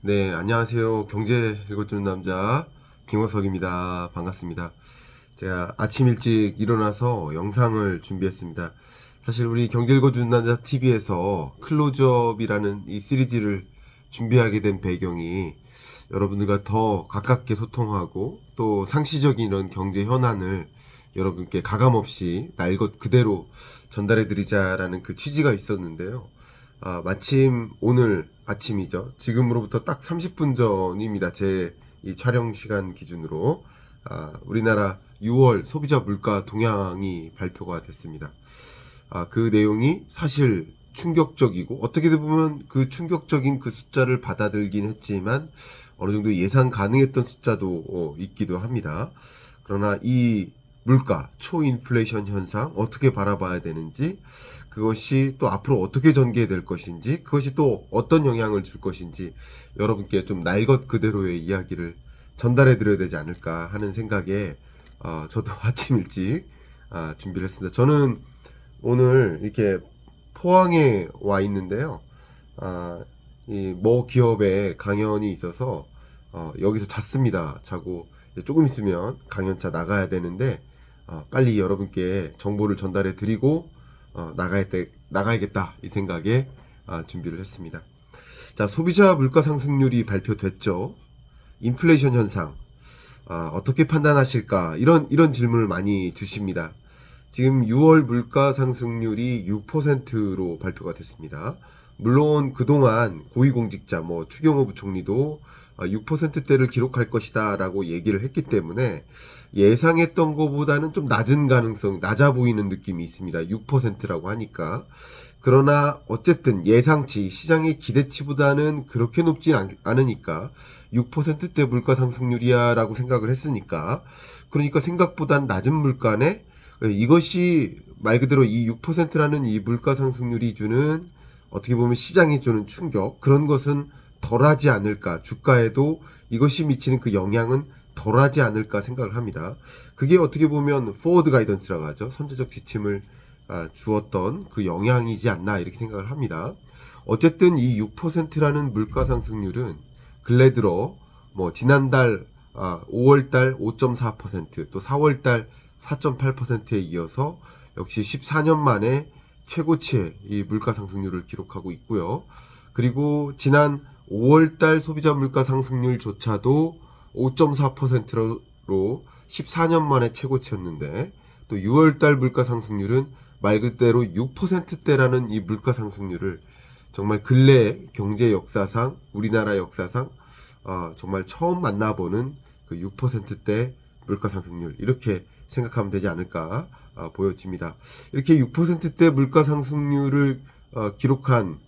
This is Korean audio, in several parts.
네, 안녕하세요. 경제 읽어주는 남자 김광석입니다. 반갑습니다. 제가 아침 일찍 일어나서 영상을 준비했습니다. 사실 우리 경제 읽어주는 남자 TV에서 클로즈업이라는 이 시리즈를 준비하게 된 배경이 여러분들과 더 가깝게 소통하고 또 상시적인 이런 경제 현안을 여러분께 가감없이 날 것 그대로 전달해 드리자라는 그 취지가 있었는데요. 마침 오늘 아침이죠. 지금으로부터 딱 30분 전입니다. 제 이 촬영 시간 기준으로 우리나라 6월 소비자 물가 동향이 발표가 됐습니다. 그 내용이 사실 충격적이고 어떻게 보면 그 충격적인 그 숫자를 받아들긴 했지만 어느 정도 예상 가능했던 숫자도 있기도 합니다. 그러나 이 물가, 초인플레이션 현상 어떻게 바라봐야 되는지, 그것이 또 앞으로 어떻게 전개될 것인지, 그것이 또 어떤 영향을 줄 것인지 여러분께 좀 날 것 그대로의 이야기를 전달해 드려야 되지 않을까 하는 생각에 저도 아침 일찍 준비를 했습니다. 저는 오늘 이렇게 포항에 와 있는데요. 이 모 기업에 강연이 있어서 여기서 잤습니다. 자고 이제 조금 있으면 강연차 나가야 되는데 빨리 여러분께 정보를 전달해 드리고 나가야겠다 이 생각에 준비를 했습니다. 자, 소비자 물가 상승률이 발표됐죠. 인플레이션 현상 어떻게 판단하실까? 이런 질문을 많이 주십니다. 지금 6월 물가 상승률이 6%로 발표가 됐습니다. 물론 그동안 고위공직자, 추경호 부총리도 6%대를 기록할 것이다 라고 얘기를 했기 때문에 예상했던 것보다는 좀 낮은 가능성, 낮아 보이는 느낌이 있습니다. 6%라고 하니까. 그러나 어쨌든 예상치, 시장의 기대치보다는 그렇게 높진 않으니까 6%대 물가 상승률이야 라고 생각을 했으니까, 그러니까 생각보단 낮은 물가네. 이것이 말 그대로 이 6%라는 이 물가 상승률이 주는, 어떻게 보면 시장이 주는 충격, 그런 것은 덜하지 않을까, 주가에도 이것이 미치는 그 영향은 덜하지 않을까 생각을 합니다. 그게 어떻게 보면 포워드 가이던스라고 하죠. 선제적 지침을 주었던 그 영향이지 않나 이렇게 생각을 합니다. 어쨌든 이 6%라는 물가 상승률은 근래 들어 지난달 5월달 5.4%, 또 4월달 4.8%에 이어서 역시 14년 만에 최고치의 이 물가 상승률을 기록하고 있고요. 그리고 지난 5월달 소비자 물가 상승률조차도 5.4%로 14년 만에 최고치였는데, 또 6월달 물가 상승률은 말 그대로 6%대라는 이 물가 상승률을 정말 근래 경제 역사상, 우리나라 역사상 정말 처음 만나보는 그 6%대 물가 상승률, 이렇게 생각하면 되지 않을까 보여집니다. 이렇게 6%대 물가 상승률을 기록한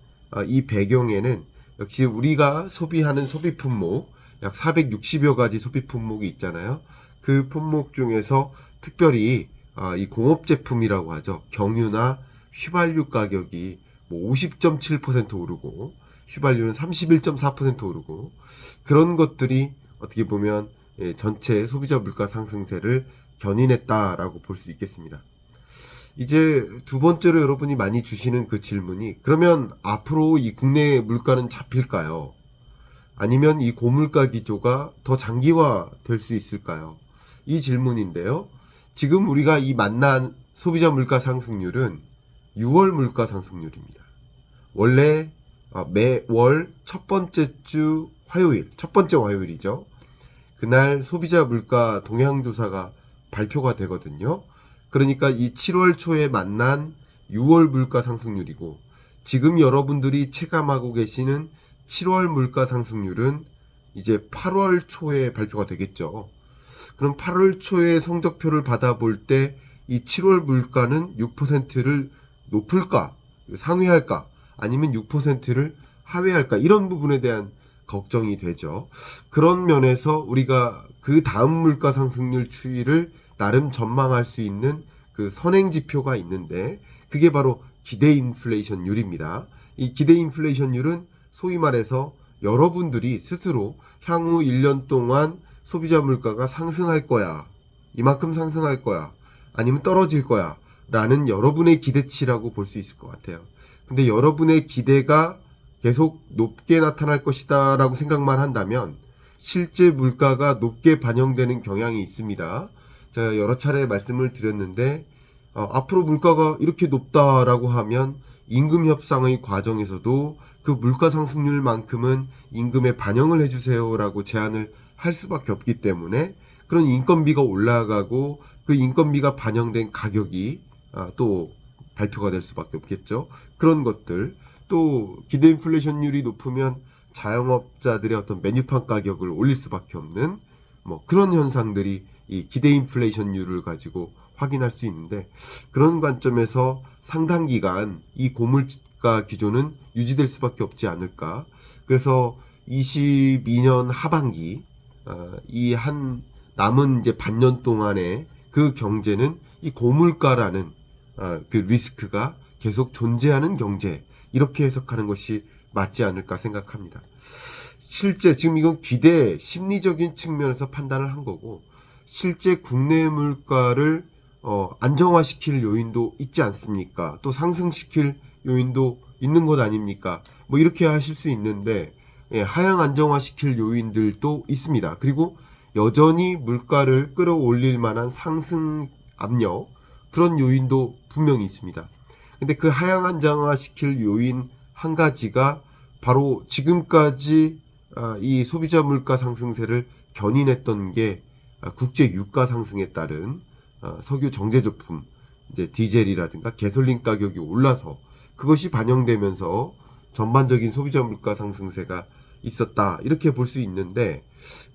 이 배경에는 역시 우리가 소비하는 소비 품목 약 460여 가지 소비 품목이 있잖아요. 그 품목 중에서 특별히 이 공업 제품이라고 하죠. 경유나 휘발유 가격이 50.7% 오르고, 휘발유는 31.4% 오르고, 그런 것들이 어떻게 보면 전체 소비자 물가 상승세를 견인했다라고 볼 수 있겠습니다. 이제 두 번째로 여러분이 많이 주시는 그 질문이, 그러면 앞으로 이 국내 물가는 잡힐까요? 아니면 이 고물가 기조가 더 장기화 될 수 있을까요? 이 질문인데요. 지금 우리가 이 만난 소비자 물가 상승률은 6월 물가 상승률입니다. 원래 매월 첫 번째 주 화요일, 첫 번째 화요일이죠. 그날 소비자 물가 동향조사가 발표가 되거든요. 그러니까 이 7월 초에 만난 6월 물가 상승률이고, 지금 여러분들이 체감하고 계시는 7월 물가 상승률은 이제 8월 초에 발표가 되겠죠. 그럼 8월 초에 성적표를 받아볼 때 이 7월 물가는 6%를 높을까, 상회할까, 아니면 6%를 하회할까, 이런 부분에 대한 걱정이 되죠. 그런 면에서 우리가 그 다음 물가 상승률 추이를 나름 전망할 수 있는 그 선행 지표가 있는데, 그게 바로 기대 인플레이션율입니다. 이 기대 인플레이션율은 소위 말해서 여러분들이 스스로 향후 1년 동안 소비자 물가가 상승할 거야, 이만큼 상승할 거야, 아니면 떨어질 거야 라는 여러분의 기대치라고 볼 수 있을 것 같아요. 근데 여러분의 기대가 계속 높게 나타날 것이다 라고 생각만 한다면 실제 물가가 높게 반영되는 경향이 있습니다. 제가 여러 차례 말씀을 드렸는데 앞으로 물가가 이렇게 높다라고 하면 임금 협상의 과정에서도 그 물가 상승률만큼은 임금에 반영을 해주세요라고 제안을 할 수밖에 없기 때문에 그런 인건비가 올라가고 그 인건비가 반영된 가격이 또 발표가 될 수밖에 없겠죠. 그런 것들, 또 기대 인플레이션율이 높으면 자영업자들의 어떤 메뉴판 가격을 올릴 수밖에 없는 뭐 그런 현상들이 이 기대 인플레이션율을 가지고 확인할 수 있는데, 그런 관점에서 상당 기간 이 고물가 기조는 유지될 수밖에 없지 않을까. 그래서 22년 하반기 이 한 남은 이제 반년 동안의 그 경제는 이 고물가라는 그 리스크가 계속 존재하는 경제, 이렇게 해석하는 것이 맞지 않을까 생각합니다. 실제 지금 이건 기대 심리적인 측면에서 판단을 한 거고, 실제 국내 물가를 안정화시킬 요인도 있지 않습니까? 또 상승시킬 요인도 있는 것 아닙니까? 뭐 이렇게 하실 수 있는데, 하향 안정화시킬 요인들도 있습니다. 그리고 여전히 물가를 끌어올릴 만한 상승 압력, 그런 요인도 분명히 있습니다. 근데 그 하향 안정화시킬 요인 한 가지가 바로 지금까지 이 소비자 물가 상승세를 견인했던 게 국제 유가 상승에 따른 석유 정제 제품, 이제 디젤이라든가 가솔린 가격이 올라서 그것이 반영되면서 전반적인 소비자 물가 상승세가 있었다, 이렇게 볼 수 있는데,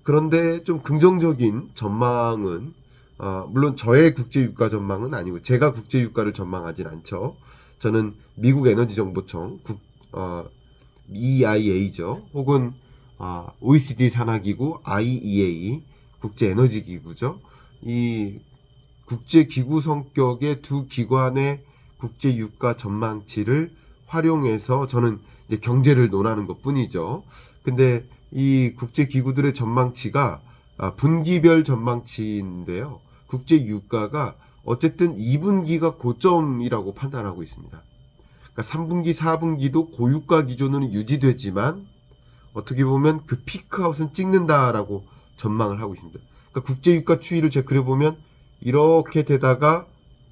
그런데 좀 긍정적인 전망은 물론 저의 국제 유가 전망은 아니고, 제가 국제 유가를 전망하진 않죠. 저는 미국 에너지 정보청 EIA죠. 혹은 OECD 산하기구 IEA 국제 에너지 기구죠. 이 국제 기구 성격의 두 기관의 국제 유가 전망치를 활용해서 저는 이제 경제를 논하는 것뿐이죠. 근데 이 국제 기구들의 전망치가 분기별 전망치인데요. 국제 유가가 어쨌든 2분기가 고점이라고 판단하고 있습니다. 그러니까 3분기, 4분기도 고유가 기조는 유지되지만 어떻게 보면 그 피크아웃은 찍는다라고 전망을 하고 있습니다. 그러니까 국제유가 추이를 제가 그려보면 이렇게 되다가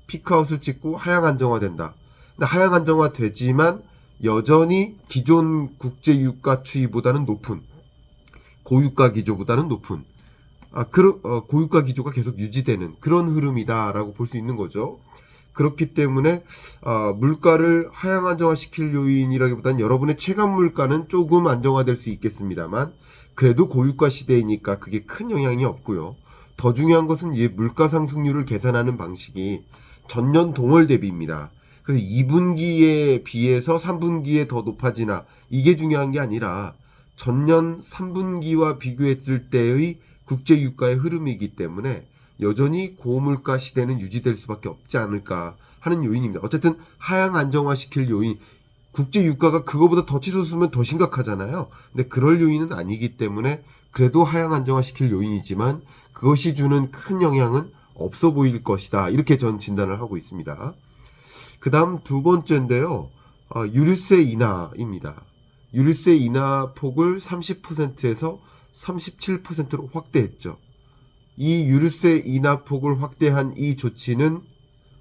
피크아웃을 찍고 하향 안정화된다. 근데 하향 안정화되지만 여전히 기존 국제유가 추이보다는 높은, 고유가 기조보다는 높은 고유가 기조가 계속 유지되는 그런 흐름이다라고 볼 수 있는 거죠. 그렇기 때문에 물가를 하향 안정화시킬 요인이라기보다는 여러분의 체감 물가는 조금 안정화될 수 있겠습니다만, 그래도 고유가 시대이니까 그게 큰 영향이 없고요. 더 중요한 것은 이 물가 상승률을 계산하는 방식이 전년 동월 대비입니다. 그래서 2분기에 비해서 3분기에 더 높아지나, 이게 중요한 게 아니라 전년 3분기와 비교했을 때의 국제 유가의 흐름이기 때문에 여전히 고물가 시대는 유지될 수밖에 없지 않을까 하는 요인입니다. 어쨌든 하향 안정화시킬 요인, 국제 유가가 그거보다 더 치솟으면 더 심각하잖아요. 근데 그럴 요인은 아니기 때문에 그래도 하향 안정화시킬 요인이지만 그것이 주는 큰 영향은 없어 보일 것이다, 이렇게 전 진단을 하고 있습니다. 그 다음 두 번째인데요. 유류세 인하입니다. 유류세 인하 폭을 30%에서 37%로 확대했죠. 이 유류세 인하폭을 확대한 이 조치는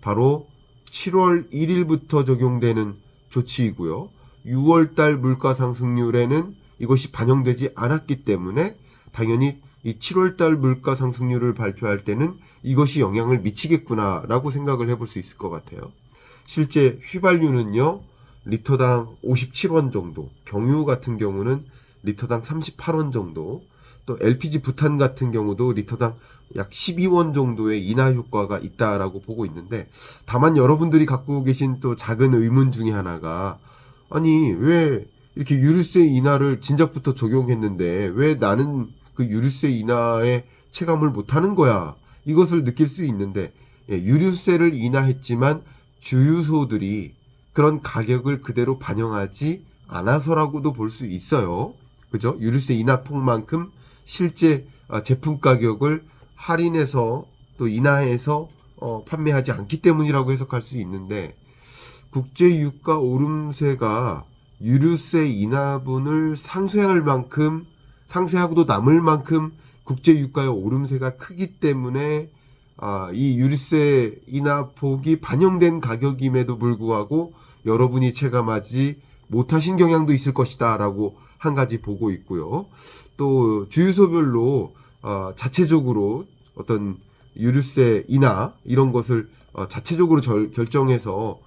바로 7월 1일부터 적용되는 조치이고요. 6월달 물가 상승률에는 이것이 반영되지 않았기 때문에 당연히 이 7월달 물가 상승률을 발표할 때는 이것이 영향을 미치겠구나라고 생각을 해볼 수 있을 것 같아요. 실제 휘발유는요, 리터당 57원 정도, 경유 같은 경우는 리터당 38원 정도, 또 LPG 부탄 같은 경우도 리터당 약 12원 정도의 인하 효과가 있다라고 보고 있는데, 다만 여러분들이 갖고 계신 또 작은 의문 중에 하나가, 아니 왜 이렇게 유류세 인하를 진작부터 적용했는데 왜 나는 그 유류세 인하에 체감을 못하는 거야, 이것을 느낄 수 있는데, 유류세를 인하했지만 주유소들이 그런 가격을 그대로 반영하지 않아서라고도 볼 수 있어요. 그죠? 유류세 인하폭만큼 실제 제품 가격을 할인해서 또 인하해서 판매하지 않기 때문이라고 해석할 수 있는데, 국제 유가 오름세가 유류세 인하분을 상쇄할 만큼, 상쇄하고도 남을 만큼 국제 유가의 오름세가 크기 때문에 이 유류세 인하폭이 반영된 가격임에도 불구하고 여러분이 체감하지 못하신 경향도 있을 것이다 라고 한 가지 보고 있고요. 또 주유소별로 자체적으로 어떤 유류세 인하 이런 것을 자체적으로 결정해서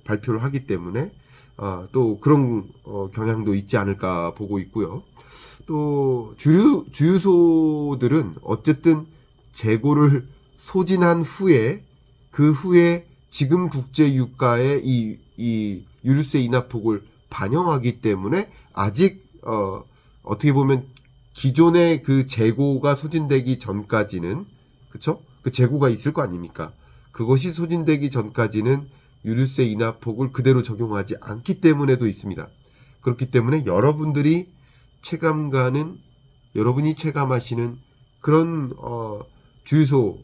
발표를 하기 때문에 또 그런 경향도 있지 않을까 보고 있고요. 또 주유소들은 어쨌든 재고를 소진한 후에 그 후에 지금 국제 유가의 이 유류세 인하폭을 반영하기 때문에 아직 어떻게 보면 기존의 그 재고가 소진되기 전까지는, 그쵸? 그 재고가 있을 거 아닙니까? 그것이 소진되기 전까지는 유류세 인하폭을 그대로 적용하지 않기 때문에도 있습니다. 그렇기 때문에 여러분이 체감하시는 그런 주유소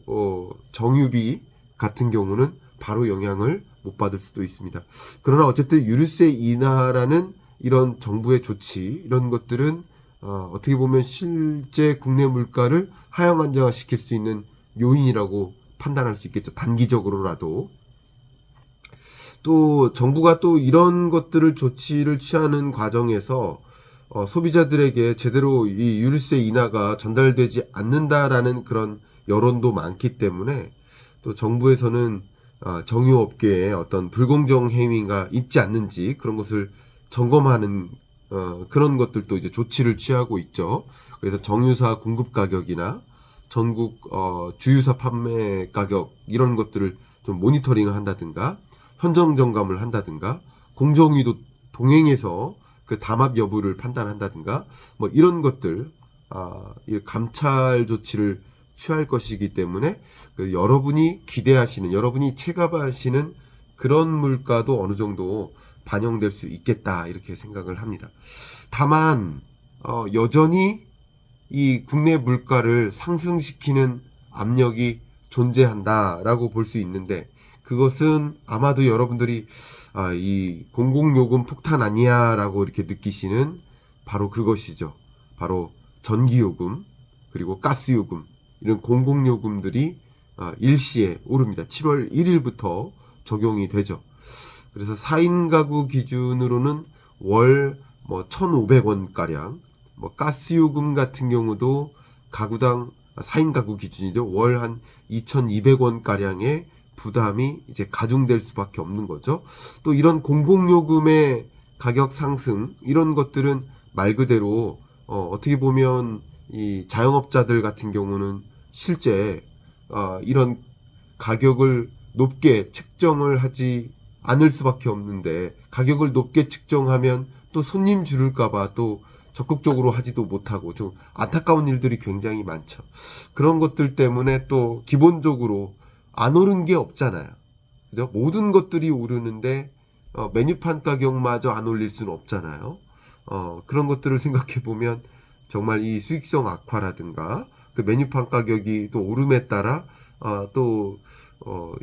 정유비 같은 경우는 바로 영향을 못 받을 수도 있습니다. 그러나 어쨌든 유류세 인하라는 이런 정부의 조치, 이런 것들은 어떻게 보면 실제 국내 물가를 하향 안정화시킬 수 있는 요인이라고 판단할 수 있겠죠. 단기적으로라도. 또 정부가 또 이런 것들을 조치를 취하는 과정에서 소비자들에게 제대로 이 유류세 인하가 전달되지 않는다라는 그런 여론도 많기 때문에 또 정부에서는 정유업계에 어떤 불공정 행위가 있지 않는지 그런 것을 점검하는 그런 것들도 이제 조치를 취하고 있죠. 그래서 정유사 공급 가격이나 전국 주유사 판매 가격 이런 것들을 좀 모니터링을 한다든가 현장 점검을 한다든가 공정위도 동행해서 그 담합 여부를 판단한다든가 뭐 이런 것들 이 감찰 조치를 취할 것이기 때문에 여러분이 기대하시는, 여러분이 체감하시는 그런 물가도 어느 정도 반영될 수 있겠다 이렇게 생각을 합니다. 다만 여전히 이 국내 물가를 상승시키는 압력이 존재한다라고 볼 수 있는데 그것은 아마도 여러분들이 이 공공요금 폭탄 아니야라고 이렇게 느끼시는 바로 그것이죠. 바로 전기요금 그리고 가스요금 이런 공공요금들이 일시에 오릅니다. 7월 1일부터 적용이 되죠. 그래서 4인 가구 기준으로는 월 뭐 1,500원 가량, 뭐 가스요금 같은 경우도 가구당 4인 가구 기준이죠. 월 한 2,200원 가량의 부담이 이제 가중될 수밖에 없는 거죠. 또 이런 공공요금의 가격 상승 이런 것들은 말 그대로 어떻게 보면 이 자영업자들 같은 경우는 실제 이런 가격을 높게 측정을 하지 않을 수밖에 없는데 가격을 높게 측정하면 또 손님 줄을까봐 또 적극적으로 하지도 못하고 좀 안타까운 일들이 굉장히 많죠. 그런 것들 때문에 또 기본적으로 안 오른 게 없잖아요. 그죠? 모든 것들이 오르는데 메뉴판 가격마저 안 올릴 수는 없잖아요. 그런 것들을 생각해 보면 정말 이 수익성 악화라든가 그 메뉴판 가격이 또 오름에 따라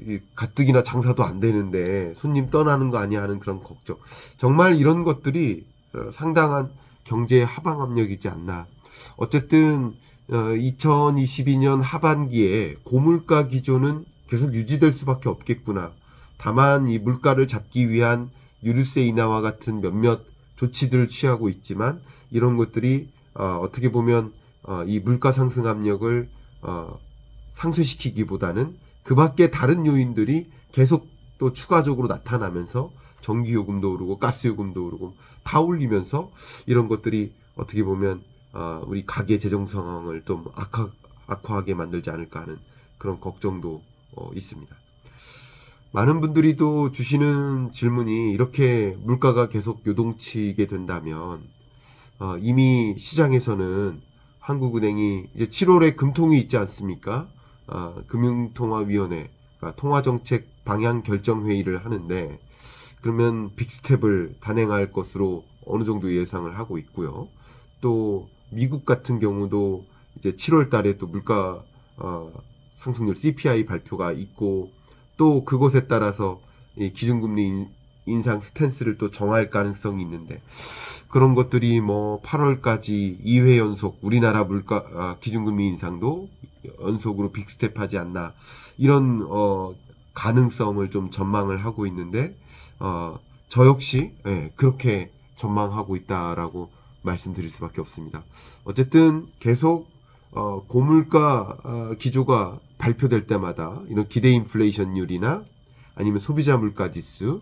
이 가뜩이나 장사도 안 되는데 손님 떠나는 거 아니야 하는 그런 걱정. 정말 이런 것들이 상당한 경제의 하방 압력이지 않나. 어쨌든 2022년 하반기에 고물가 기조는 계속 유지될 수밖에 없겠구나. 다만 이 물가를 잡기 위한 유류세 인하와 같은 몇몇 조치들을 취하고 있지만 이런 것들이 어떻게 보면 이 물가 상승 압력을 상쇄시키기보다는 그 밖에 다른 요인들이 계속 또 추가적으로 나타나면서 전기요금도 오르고 가스요금도 오르고 다 올리면서 이런 것들이 어떻게 보면 우리 가계 재정 상황을 좀 악화하게 만들지 않을까 하는 그런 걱정도 있습니다. 많은 분들이 또 주시는 질문이 이렇게 물가가 계속 요동치게 된다면 이미 시장에서는 한국은행이 이제 7월에 금통위 있지 않습니까? 금융통화위원회, 그러니까 통화정책 방향 결정 회의를 하는데 그러면 빅스텝을 단행할 것으로 어느 정도 예상을 하고 있고요. 또 미국 같은 경우도 이제 7월 달에 또 물가 상승률 CPI 발표가 있고 또 그것에 따라서 이 기준금리 인상 스탠스를 또 정할 가능성이 있는데, 그런 것들이 뭐 8월까지 2회 연속 우리나라 기준금리 인상도 연속으로 빅스텝 하지 않나, 이런 가능성을 좀 전망을 하고 있는데, 저 역시 그렇게 전망하고 있다라고 말씀드릴 수밖에 없습니다. 어쨌든 계속 고물가 기조가 발표될 때마다 이런 기대 인플레이션율이나 아니면 소비자 물가 지수,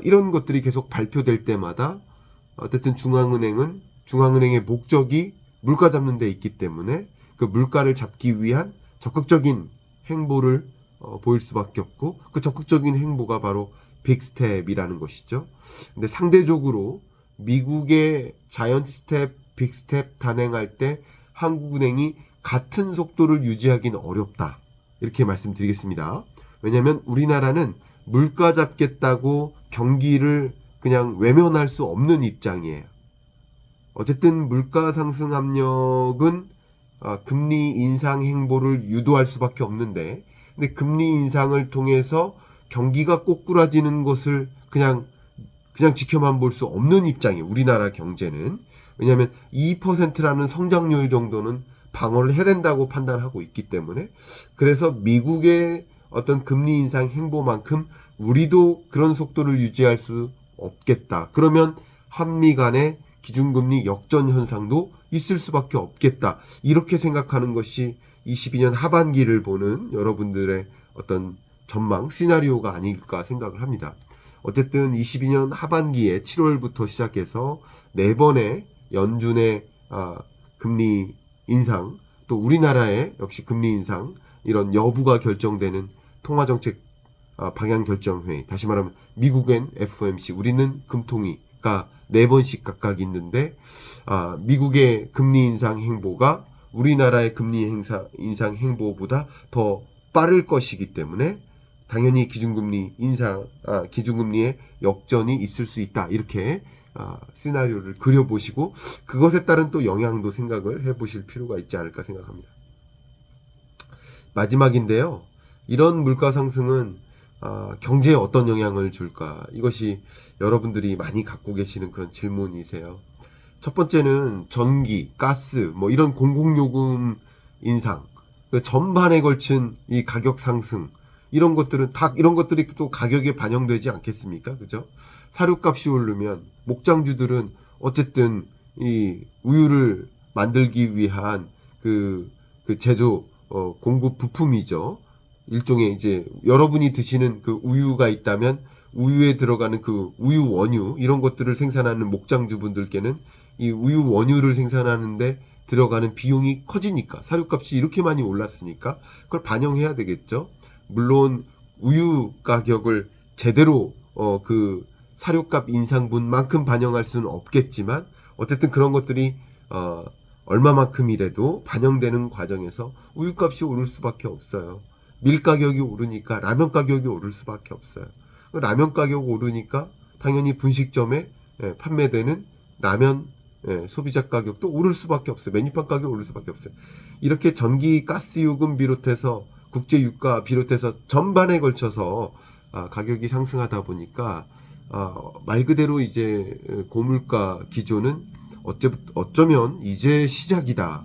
이런 것들이 계속 발표될 때마다 어쨌든 중앙은행의 목적이 물가 잡는 데 있기 때문에 그 물가를 잡기 위한 적극적인 행보를 보일 수밖에 없고, 그 적극적인 행보가 바로 빅스텝이라는 것이죠. 근데 상대적으로 미국의 자이언트 스텝, 빅스텝 단행할 때 한국은행이 같은 속도를 유지하기는 어렵다, 이렇게 말씀드리겠습니다. 왜냐하면 우리나라는 물가 잡겠다고 경기를 그냥 외면할 수 없는 입장이에요. 어쨌든 물가 상승 압력은 금리 인상 행보를 유도할 수밖에 없는데, 근데 금리 인상을 통해서 경기가 꼬꾸라지는 것을 그냥 지켜만 볼 수 없는 입장이에요, 우리나라 경제는. 왜냐하면 2%라는 성장률 정도는 방어를 해야 된다고 판단하고 있기 때문에. 그래서 미국의 어떤 금리 인상 행보만큼 우리도 그런 속도를 유지할 수 없겠다. 그러면 한미 간의 기준금리 역전 현상도 있을 수밖에 없겠다, 이렇게 생각하는 것이 22년 하반기를 보는 여러분들의 어떤 전망, 시나리오가 아닐까 생각을 합니다. 어쨌든 22년 하반기에 7월부터 시작해서 4번의 연준의 금리 인상, 또 우리나라의 역시 금리 인상, 이런 여부가 결정되는 통화정책 방향결정회의, 다시 말하면 미국엔 FOMC, 우리는 금통위가 4번씩 각각 있는데, 미국의 금리 인상 행보가 우리나라의 금리 인상 행보보다 더 빠를 것이기 때문에 당연히 기준금리의 역전이 있을 수 있다, 이렇게 시나리오를 그려보시고 그것에 따른 또 영향도 생각을 해보실 필요가 있지 않을까 생각합니다. 마지막인데요, 이런 물가 상승은 경제에 어떤 영향을 줄까? 이것이 여러분들이 많이 갖고 계시는 그런 질문이세요. 첫 번째는 전기, 가스, 뭐 이런 공공요금 인상, 그 전반에 걸친 이 가격 상승, 이런 것들이 또 가격에 반영되지 않겠습니까? 그죠? 사료값이 오르면 목장주들은 어쨌든 이 우유를 만들기 위한 그 제조 공급 부품이죠. 일종의 이제 여러분이 드시는 그 우유가 있다면 우유에 들어가는 그 우유 원유, 이런 것들을 생산하는 목장주분들께는 이 우유 원유를 생산하는데 들어가는 비용이 커지니까, 사료값이 이렇게 많이 올랐으니까 그걸 반영해야 되겠죠. 물론 우유 가격을 제대로 그 사료값 인상분만큼 반영할 수는 없겠지만, 어쨌든 그런 것들이 얼마만큼이라도 반영되는 과정에서 우유값이 오를 수밖에 없어요. 밀 가격이 오르니까 라면 가격이 오를 수밖에 없어요. 라면 가격 오르니까 당연히 분식점에 판매되는 라면 소비자 가격도 오를 수밖에 없어요. 메뉴판 가격이 오를 수밖에 없어요. 이렇게 전기, 가스 요금 비롯해서 국제 유가 비롯해서 전반에 걸쳐서 가격이 상승하다 보니까 말 그대로 이제 고물가 기조는 어쩌면 이제 시작이다.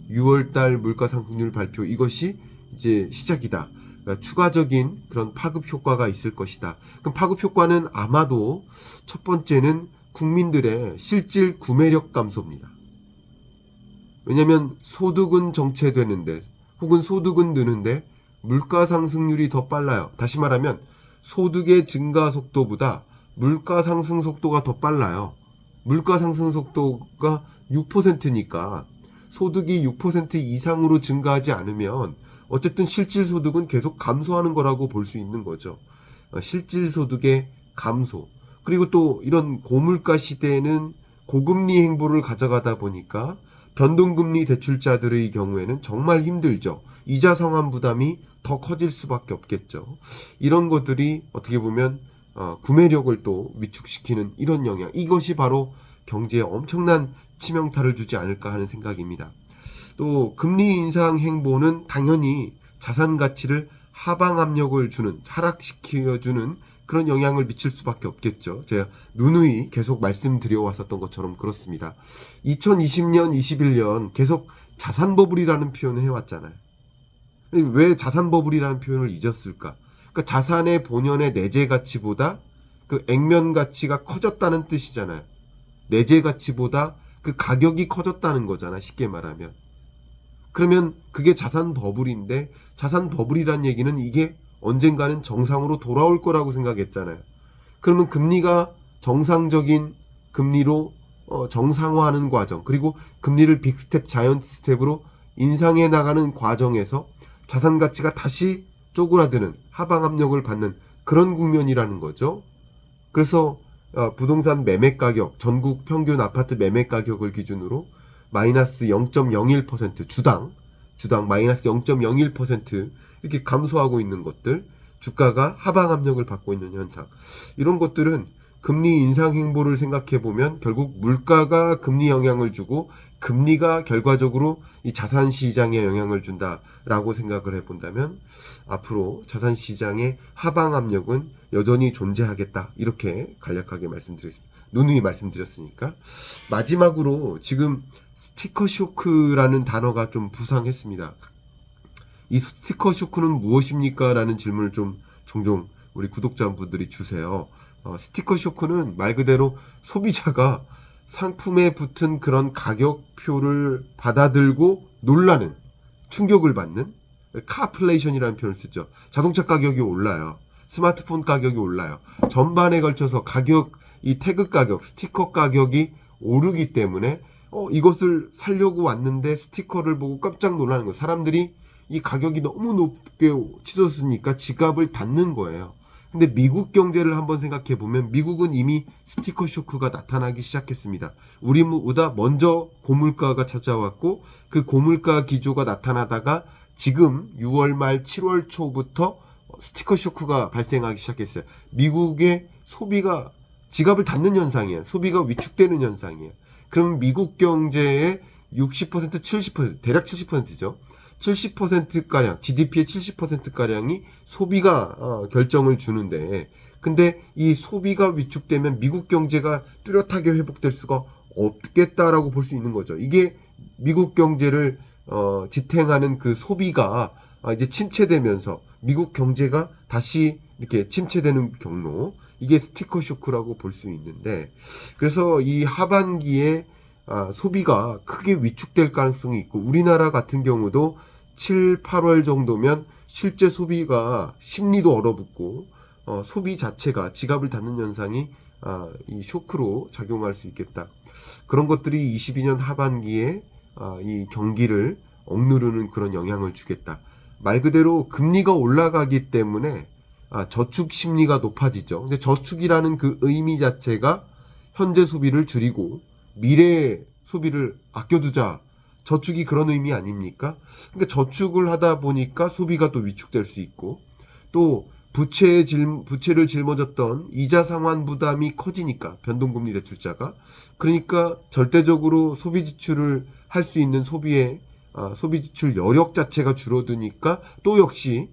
6월달 물가 상승률 발표, 이것이 이제 시작이다. 그러니까 추가적인 그런 파급 효과가 있을 것이다. 그럼 파급 효과는 아마도 첫 번째는 국민들의 실질 구매력 감소입니다. 왜냐하면 소득은 정체되는데, 혹은 소득은 느는데 물가 상승률이 더 빨라요. 다시 말하면 소득의 증가 속도보다 물가 상승 속도가 더 빨라요. 물가 상승 속도가 6%니까 소득이 6% 이상으로 증가하지 않으면 어쨌든 실질 소득은 계속 감소하는 거라고 볼 수 있는 거죠. 실질 소득의 감소. 그리고 또 이런 고물가 시대에는 고금리 행보를 가져가다 보니까 변동금리 대출자들의 경우에는 정말 힘들죠. 이자 상환 부담이 더 커질 수밖에 없겠죠. 이런 것들이 어떻게 보면 구매력을 또 위축시키는 이런 영향, 이것이 바로 경제에 엄청난 치명타를 주지 않을까 하는 생각입니다. 또 금리 인상 행보는 당연히 자산 가치를 하방 압력을 주는, 하락시켜주는 그런 영향을 미칠 수밖에 없겠죠. 제가 누누이 계속 말씀드려 왔었던 것처럼 그렇습니다. 2020년, 21년 계속 자산 버블이라는 표현을 해왔잖아요. 왜 자산 버블이라는 표현을 잊었을까? 그러니까 자산의 본연의 내재 가치보다 그 액면 가치가 커졌다는 뜻이잖아요. 내재 가치보다 그 가격이 커졌다는 거잖아, 쉽게 말하면. 그러면 그게 자산 버블인데, 자산 버블이란 얘기는 이게 언젠가는 정상으로 돌아올 거라고 생각했잖아요. 그러면 금리가 정상적인 금리로 정상화하는 과정, 그리고 금리를 빅스텝, 자이언트 스텝으로 인상해 나가는 과정에서 자산 가치가 다시 쪼그라드는 하방 압력을 받는 그런 국면이라는 거죠. 그래서 부동산 매매 가격, 전국 평균 아파트 매매 가격을 기준으로 마이너스 0.01% 주당 마이너스 0.01% 이렇게 감소하고 있는 것들, 주가가 하방 압력을 받고 있는 현상, 이런 것들은 금리 인상 행보를 생각해 보면 결국 물가가 금리 영향을 주고 금리가 결과적으로 이 자산 시장에 영향을 준다라고 생각을 해본다면 앞으로 자산 시장의 하방 압력은 여전히 존재하겠다, 이렇게 간략하게 말씀드리겠습니다. 누누이 말씀드렸으니까. 마지막으로 지금 스티커 쇼크라는 단어가 좀 부상했습니다. 이 스티커 쇼크는 무엇입니까? 라는 질문을 좀 종종 우리 구독자분들이 주세요. 스티커 쇼크는 말 그대로 소비자가 상품에 붙은 그런 가격표를 받아들고 놀라는, 충격을 받는, 카플레이션이라는 표현을 쓰죠. 자동차 가격이 올라요. 스마트폰 가격이 올라요. 전반에 걸쳐서 가격, 이 태그 가격, 스티커 가격이 오르기 때문에 이것을 사려고 왔는데 스티커를 보고 깜짝 놀라는 거예요. 사람들이 이 가격이 너무 높게 치솟으니까 지갑을 닫는 거예요. 근데 미국 경제를 한번 생각해 보면 미국은 이미 스티커 쇼크가 나타나기 시작했습니다. 우리보다 먼저 고물가가 찾아왔고 그 고물가 기조가 나타나다가 지금 6월 말 7월 초부터 스티커 쇼크가 발생하기 시작했어요. 미국의 소비가 지갑을 닫는 현상이에요. 소비가 위축되는 현상이에요. 그럼 미국 경제의 60%, 70%, 대략 70%죠. 70%가량, GDP의 70%가량이 소비가 결정을 주는데, 근데 이 소비가 위축되면 미국 경제가 뚜렷하게 회복될 수가 없겠다라고 볼 수 있는 거죠. 이게 미국 경제를 지탱하는 그 소비가 이제 침체되면서 미국 경제가 다시 이렇게 침체되는 경로, 이게 스티커 쇼크라고 볼 수 있는데, 그래서 이 하반기에 소비가 크게 위축될 가능성이 있고, 우리나라 같은 경우도 7, 8월 정도면 실제 소비가 심리도 얼어붙고 소비 자체가 지갑을 닫는 현상이 이 쇼크로 작용할 수 있겠다. 그런 것들이 22년 하반기에 이 경기를 억누르는 그런 영향을 주겠다. 말 그대로 금리가 올라가기 때문에 저축 심리가 높아지죠. 근데 저축이라는 그 의미 자체가 현재 소비를 줄이고 미래 소비를 아껴두자, 저축이 그런 의미 아닙니까? 그러니까 저축을 하다 보니까 소비가 또 위축될 수 있고, 또 부채를 짊어졌던 이자 상환 부담이 커지니까, 변동금리 대출자가, 그러니까 절대적으로 소비 지출을 할 수 있는 소비 지출 여력 자체가 줄어드니까 또 역시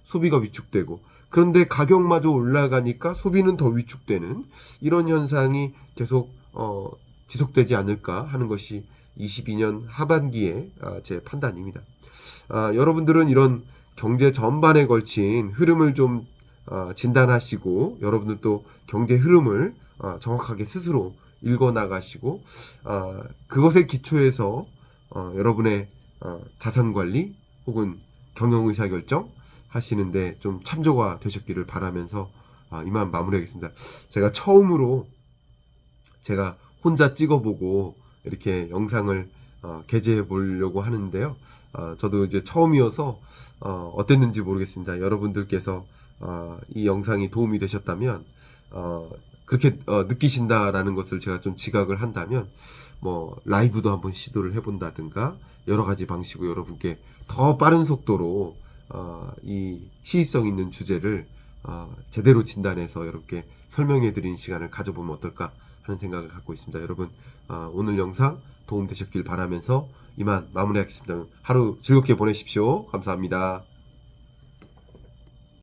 소비가 위축되고, 그런데 가격마저 올라가니까 소비는 더 위축되는 이런 현상이 계속 지속되지 않을까 하는 것이 22년 하반기에 제 판단입니다. 여러분들은 이런 경제 전반에 걸친 흐름을 좀 진단하시고, 여러분들도 경제 흐름을 정확하게 스스로 읽어 나가시고, 그것에 기초해서 여러분의 자산관리 혹은 경영의사결정 하시는데 좀 참조가 되셨기를 바라면서 이만 마무리하겠습니다. 제가 처음으로 제가 혼자 찍어보고 이렇게 영상을 게재해 보려고 하는데요. 저도 이제 처음이어서 어땠는지 모르겠습니다. 여러분들께서 이 영상이 도움이 되셨다면, 그렇게 느끼신다라는 것을 제가 좀 지각을 한다면, 뭐 라이브도 한번 시도를 해본다든가 여러 가지 방식으로 여러분께 더 빠른 속도로 이 시의성 있는 주제를 제대로 진단해서 여러분께 설명해 드리는 시간을 가져보면 어떨까 하는 생각을 갖고 있습니다. 여러분, 오늘 영상 도움 되셨길 바라면서 이만 마무리하겠습니다. 하루 즐겁게 보내십시오. 감사합니다.